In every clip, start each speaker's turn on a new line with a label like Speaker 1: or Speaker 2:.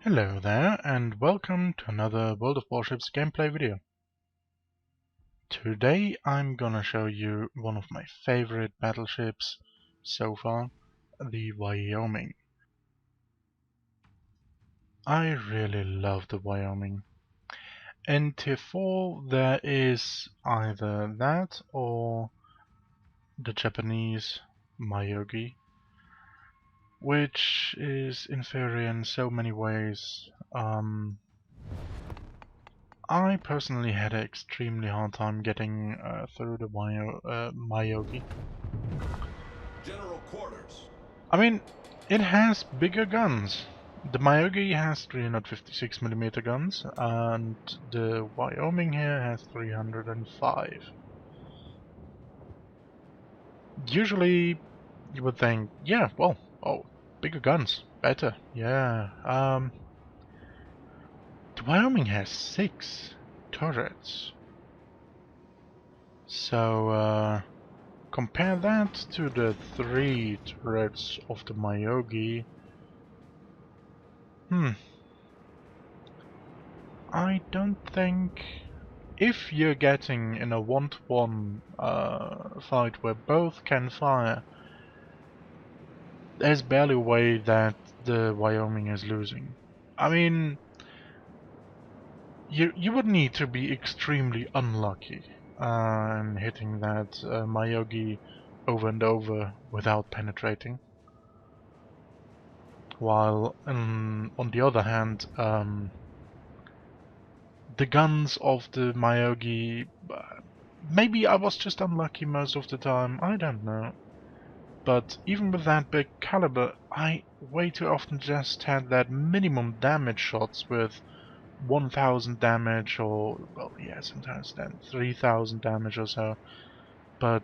Speaker 1: Hello there, and welcome to another World of Warships gameplay video. Today I'm gonna show you one of my favorite battleships so far, the Wyoming. I really love the Wyoming. In Tier 4 there is either that or the Japanese Myogi, which is inferior in so many ways. I personally had an extremely hard time getting through the Myogi.
Speaker 2: General quarters.
Speaker 1: I mean, it has bigger guns. The Myogi has 356mm guns, and the Wyoming here has 305. Usually, you would think, yeah, well, oh, bigger guns, better, yeah. The Wyoming has 6 turrets. So, compare that to the 3 turrets of the Myogi. I don't think... If you're getting in a 1-to-1 fight where both can fire, there's barely a way that the Wyoming is losing. I mean, you would need to be extremely unlucky in hitting that Myogi over and over without penetrating. While on the other hand, the guns of the Myogi, maybe I was just unlucky most of the time, I don't know. But even with that big caliber, I way too often just had that minimum damage shots with 1000 damage or, well, yeah, sometimes then 3000 damage or so. But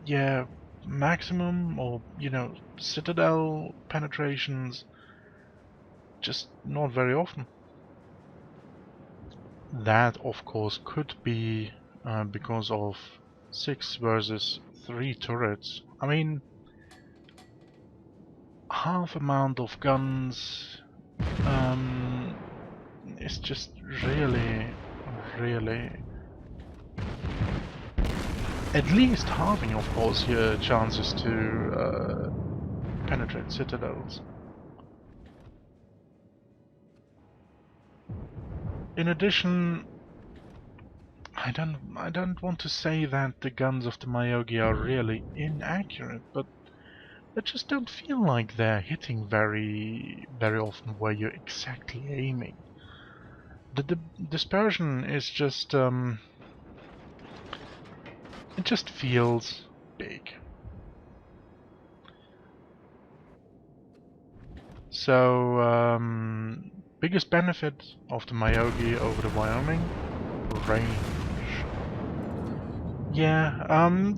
Speaker 1: yeah, maximum or, citadel penetrations, just not very often. That, of course, could be because of 6 versus 3 turrets. I mean, half amount of guns is just really, at least halving, of course, your chances to penetrate citadels. In addition, I don't want to say that the guns of the Myogi are really inaccurate, but they just don't feel like they're hitting very often where you're exactly aiming. The dispersion is just it just feels big. So biggest benefit of the Myogi over the Wyoming? Range. Yeah,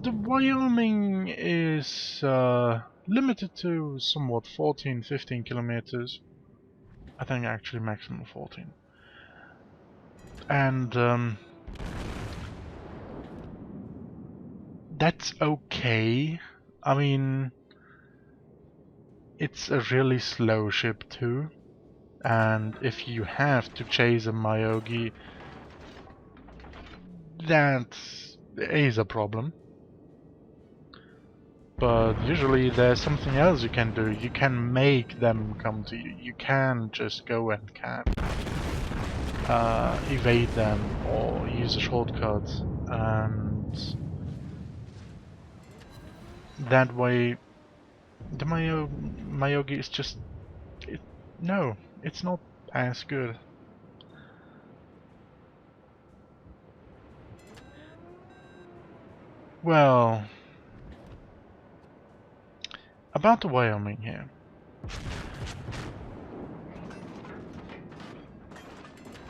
Speaker 1: the Wyoming is limited to somewhat 14-15 kilometers. I think actually maximum 14. And that's okay. I mean, it's a really slow ship too. And if you have to chase a Myogi, that is a problem. But usually there's something else you can do. You can make them come to you. You can just go and camp. Evade them or use a shortcut. And that way the Myogi is just... no, it's not as good. Well, about the Wyoming here.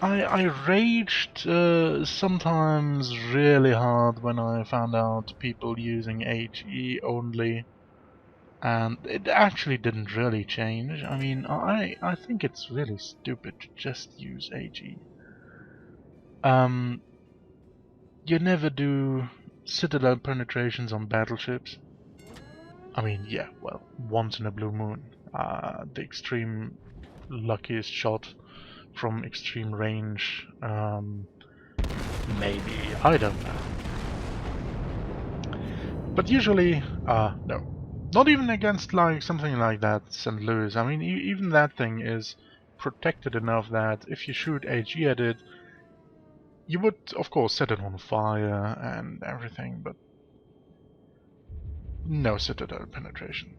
Speaker 1: I raged sometimes really hard when I found out people using HE only, and it actually didn't really change. I mean, I think it's really stupid to just use HE. You never do citadel penetrations on battleships. I mean, yeah, well, once in a blue moon. The extreme luckiest shot from extreme range. Maybe, I don't know. But usually, no. Not even against like something like that, St. Louis. I mean, even that thing is protected enough that if you shoot HE at it, you would, of course, set it on fire and everything, but no citadel penetration.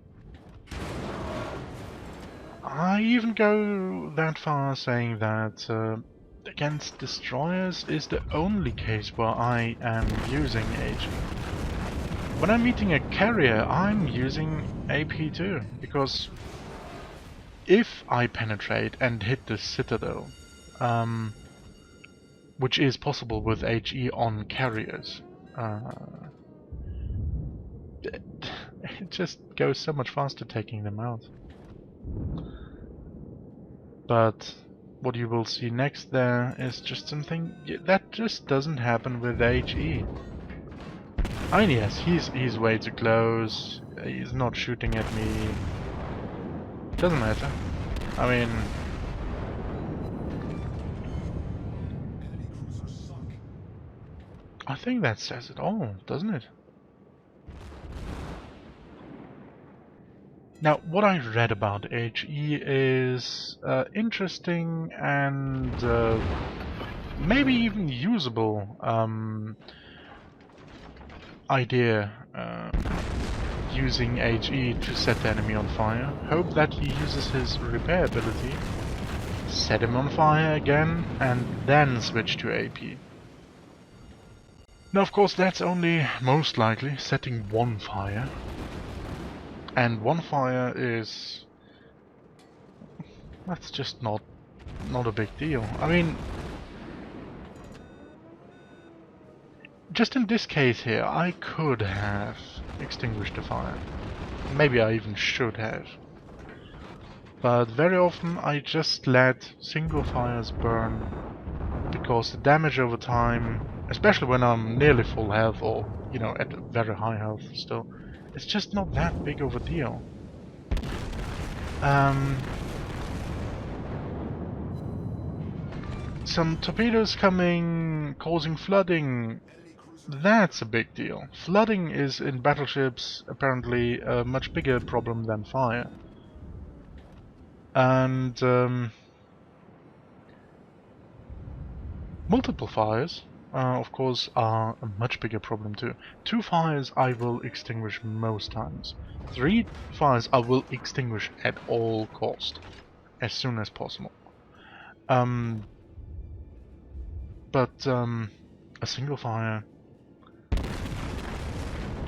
Speaker 1: I even go that far saying that against destroyers is the only case where I am using HE. When I'm meeting a carrier, I'm using AP too, because if I penetrate and hit the citadel, which is possible with HE on carriers, it just goes so much faster taking them out. But what you will see next there is just something that just doesn't happen with HE. I mean, yes, he's way too close. He's not shooting at me. Doesn't matter. I mean, I think that says it all, doesn't it? Now, what I read about HE is interesting and maybe even usable idea. Using HE to set the enemy on fire. Hope that he uses his repair ability, set him on fire again, and then switch to AP. Now, of course, that's only most likely setting one fire. And one fire is... that's just not a big deal. I mean... just in this case here, I could have extinguished the fire. Maybe I even should have. But very often I just let single fires burn, because the damage over time, especially when I'm nearly full health or, you know, at very high health still, it's just not that big of a deal. Some torpedoes coming, causing flooding. That's a big deal. Flooding is in battleships apparently a much bigger problem than fire. And multiple fires, of course, are a much bigger problem too. 2 fires I will extinguish most times. 3 fires I will extinguish at all cost, as soon as possible. But a single fire...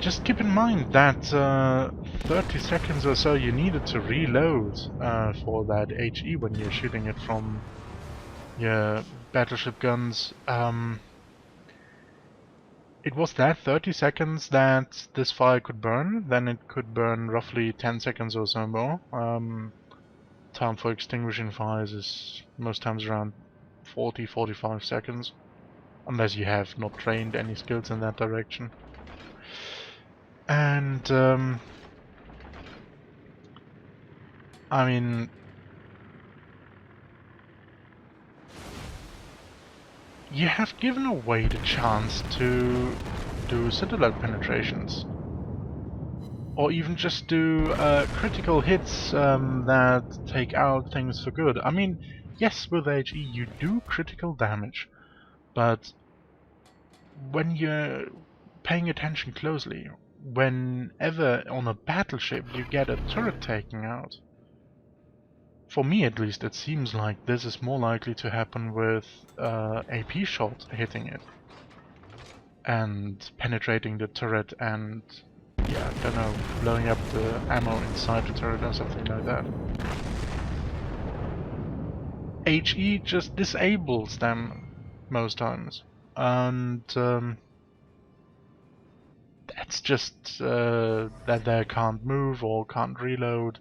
Speaker 1: just keep in mind that 30 seconds or so you needed to reload for that HE when you're shooting it from your battleship guns. It was that 30 seconds that this fire could burn, then it could burn roughly 10 seconds or so more. Time for extinguishing fires is most times around 40-45 seconds, unless you have not trained any skills in that direction. And I mean, you have given away the chance to do citadel penetrations, or even just do critical hits that take out things for good. I mean, yes, with HE you do critical damage, but when you're paying attention closely, whenever on a battleship you get a turret taken out, for me at least it seems like this is more likely to happen with AP shot hitting it and penetrating the turret and, yeah, I don't know, blowing up the ammo inside the turret or something like that. HE just disables them most times, and that's just that they can't move or can't reload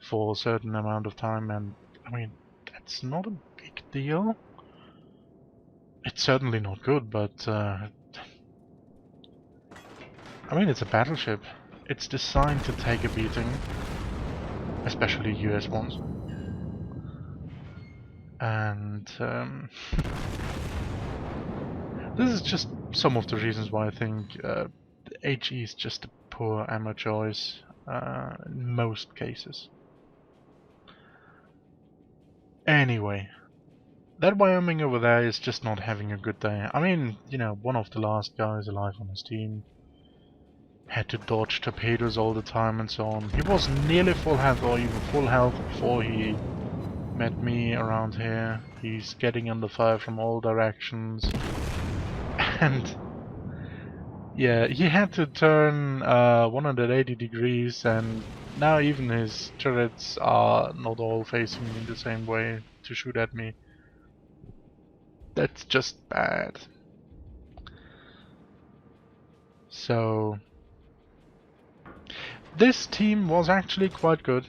Speaker 1: for a certain amount of time, and I mean, that's not a big deal. It's certainly not good, but I mean, it's a battleship. It's designed to take a beating, especially US ones. And this is just some of the reasons why I think HE is just a poor ammo choice in most cases. Anyway, that Wyoming over there is just not having a good day. I mean, you know, one of the last guys alive on his team had to dodge torpedoes all the time and so on. He was nearly full health or even full health before he met me around here. He's getting under fire from all directions. And yeah, he had to turn 180 degrees, and now even his turrets are not all facing me the same way to shoot at me. That's just bad. So this team was actually quite good.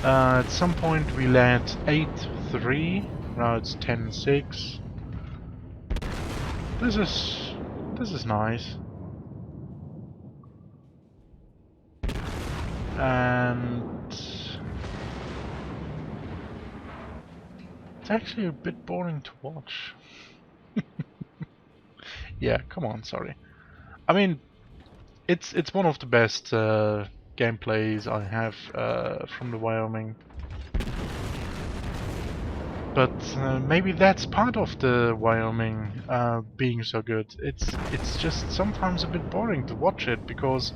Speaker 1: At some point we led 8-3, now it's 10-6. This is nice. And it's actually a bit boring to watch. Yeah, come on, sorry. I mean, it's one of the best gameplays I have from the Wyoming. But maybe that's part of the Wyoming being so good. It's just sometimes a bit boring to watch it because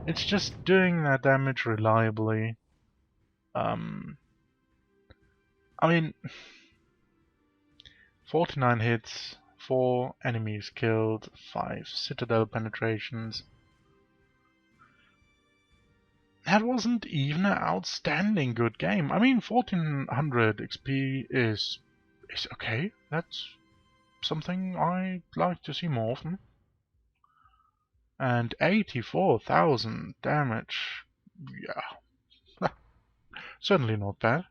Speaker 1: it's just doing that damage reliably. I mean, 49 hits, 4 enemies killed, 5 citadel penetrations. That wasn't even an outstanding good game. I mean, 1400 XP is okay. That's something I'd like to see more often. And 84,000 damage. Yeah, certainly not bad.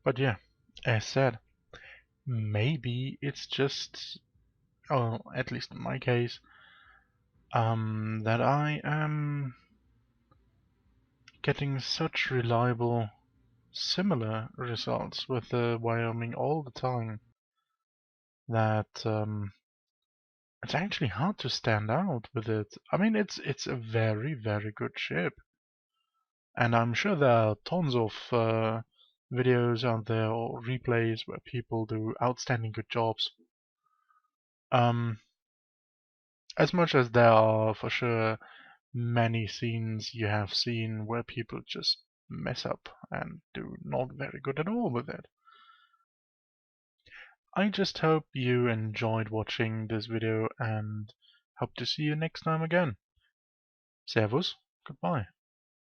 Speaker 1: But yeah, as said, maybe it's just, oh, at least in my case, that I am getting such reliable, similar results with the Wyoming all the time that it's actually hard to stand out with it. I mean, it's a very, very good ship, and I'm sure there are tons of videos out there or replays where people do outstanding good jobs. As much as there are for sure many scenes you have seen where people just mess up and do not very good at all with it. I just hope you enjoyed watching this video and hope to see you next time again. Servus, goodbye.